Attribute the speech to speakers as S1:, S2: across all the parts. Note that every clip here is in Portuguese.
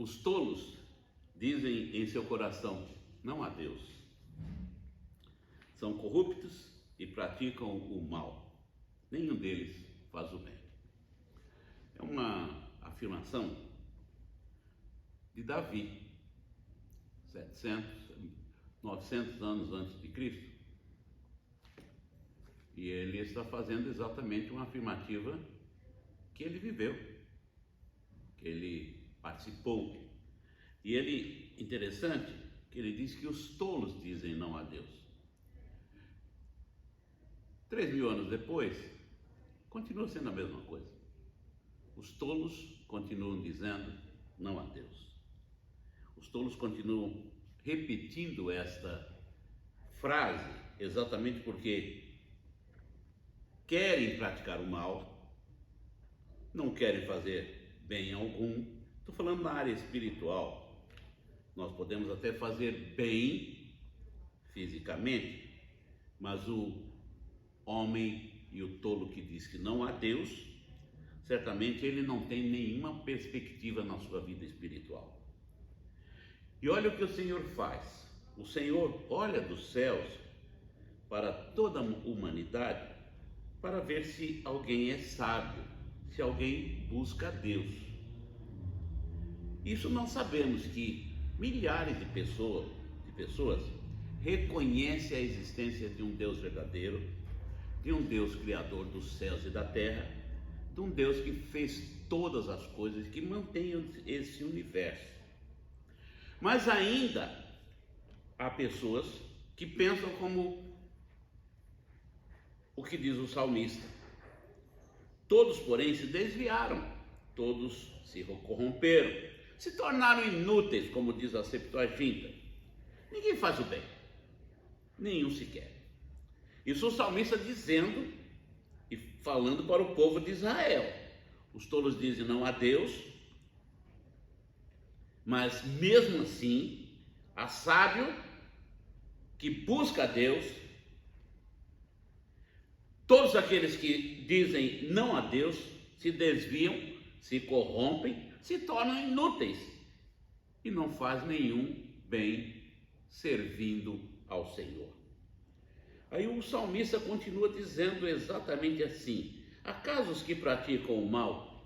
S1: Os tolos dizem em seu coração: não há Deus. São corruptos e praticam o mal. Nenhum deles faz o bem. É uma afirmação de Davi, 900 anos antes de Cristo. E ele está fazendo exatamente uma afirmativa que ele viveu, que ele participou. E ele, interessante, que ele diz que os tolos dizem não a Deus. 3.000 anos depois, continua sendo a mesma coisa. Os tolos continuam dizendo não a Deus. Os tolos continuam repetindo esta frase exatamente porque querem praticar o mal, não querem fazer bem algum. Estou falando na área espiritual. Nós podemos até fazer bem fisicamente, mas o homem e o tolo que diz que não há Deus, certamente ele não tem nenhuma perspectiva na sua vida espiritual. E olha o que o Senhor faz. O Senhor olha dos céus para toda a humanidade para ver se alguém é sábio, se alguém busca a Deus. Isso nós sabemos que milhares de pessoas reconhecem a existência de um Deus verdadeiro, de um Deus criador dos céus e da terra, de um Deus que fez todas as coisas, que mantém esse universo. Mas ainda há pessoas que pensam como o que diz o salmista: todos, porém, se desviaram, todos se corromperam, se tornaram inúteis, como diz a Septuaginta. Ninguém faz o bem, nenhum sequer. Isso o salmista dizendo e falando para o povo de Israel. Os tolos dizem não a Deus, mas mesmo assim, há sábio que busca a Deus. Todos aqueles que dizem não a Deus se desviam, se corrompem, se tornam inúteis e não faz nenhum bem servindo ao Senhor. Aí o salmista continua dizendo exatamente assim: acaso os que praticam o mal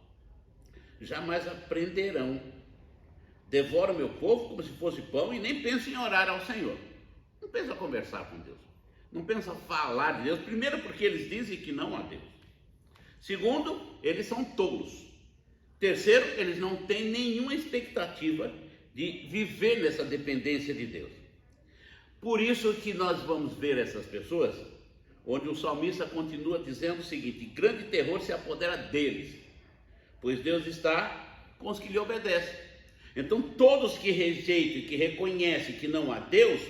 S1: jamais aprenderão? Devoram meu povo como se fosse pão e nem pensam em orar ao Senhor. Não pensa conversar com Deus, não pensa falar de Deus. Primeiro, porque eles dizem que não há Deus. Segundo, eles são tolos. Terceiro, eles não têm nenhuma expectativa de viver nessa dependência de Deus. Por isso que nós vamos ver essas pessoas, onde o salmista continua dizendo o seguinte: grande terror se apodera deles, pois Deus está com os que lhe obedecem. Então todos que rejeitam e que reconhecem que não há Deus,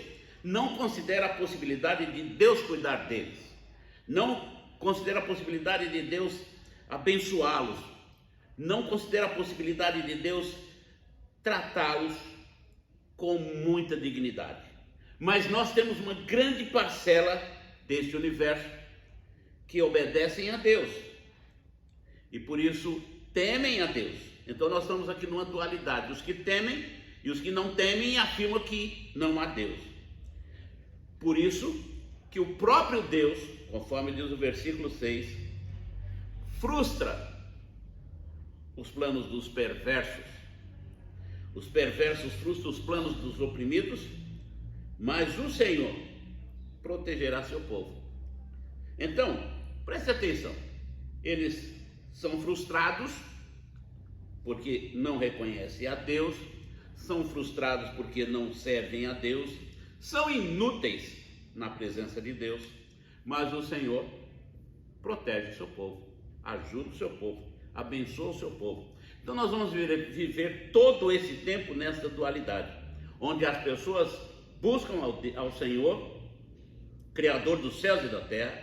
S1: não consideram a possibilidade de Deus cuidar deles, não consideram a possibilidade de Deus abençoá-los, não consideram a possibilidade de Deus tratá-los com muita dignidade. Mas nós temos uma grande parcela deste universo que obedecem a Deus e por isso temem a Deus. Então nós estamos aqui numa dualidade: os que temem e os que não temem afirmam que não há Deus. Por isso que o próprio Deus, conforme diz o versículo 6, frustra os planos dos perversos. Os perversos frustram os planos dos oprimidos, mas o Senhor protegerá seu povo. Então, preste atenção: eles são frustrados porque não reconhecem a Deus, são frustrados porque não servem a Deus, são inúteis na presença de Deus, mas o Senhor protege o seu povo, ajuda o seu povo, abençoa o seu povo. Então nós vamos viver todo esse tempo nessa dualidade, onde as pessoas buscam ao Senhor, Criador dos céus e da terra,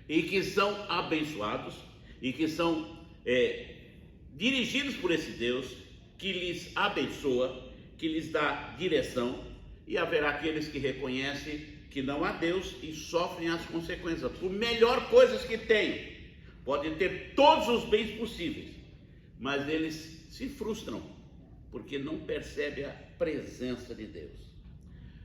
S1: e que são abençoados, e que são dirigidos por esse Deus, que lhes abençoa, que lhes dá direção, e haverá aqueles que reconhecem que não há Deus e sofrem as consequências, por melhor coisas que tenham, podem ter todos os bens possíveis, mas eles se frustram, porque não percebe a presença de Deus.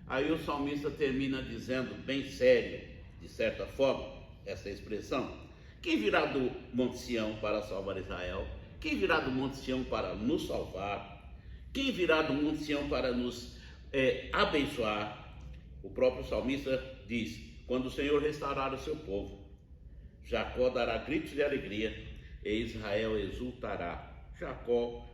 S1: Aí o salmista termina dizendo, bem sério, de certa forma, essa expressão: quem virá do Monte Sião para salvar Israel? Quem virá do Monte Sião para nos salvar? Quem virá do Monte Sião para nos abençoar? O próprio salmista diz: quando o Senhor restaurar o seu povo, Jacó dará gritos de alegria e Israel exultará. Jacó,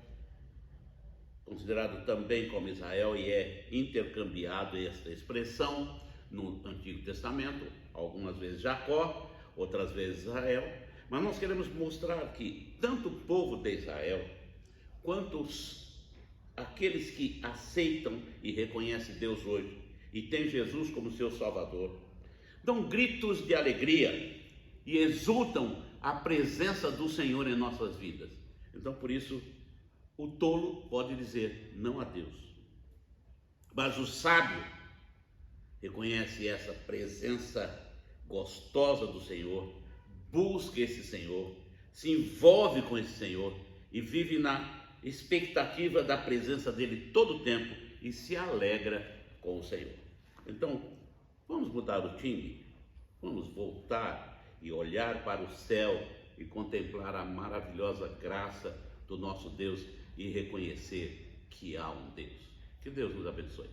S1: considerado também como Israel, e é intercambiado esta expressão no Antigo Testamento, algumas vezes Jacó, outras vezes Israel, mas nós queremos mostrar que tanto o povo de Israel, quanto aqueles que aceitam e reconhecem Deus hoje, e têm Jesus como seu Salvador, dão gritos de alegria e exultam a presença do Senhor em nossas vidas. Então, por isso, o tolo pode dizer não a Deus, mas o sábio reconhece essa presença gostosa do Senhor, busca esse Senhor, se envolve com esse Senhor e vive na expectativa da presença dele todo o tempo e se alegra com o Senhor. Então, vamos mudar o time, vamos voltar e olhar para o céu e contemplar a maravilhosa graça do nosso Deus e reconhecer que há um Deus. Que Deus nos abençoe.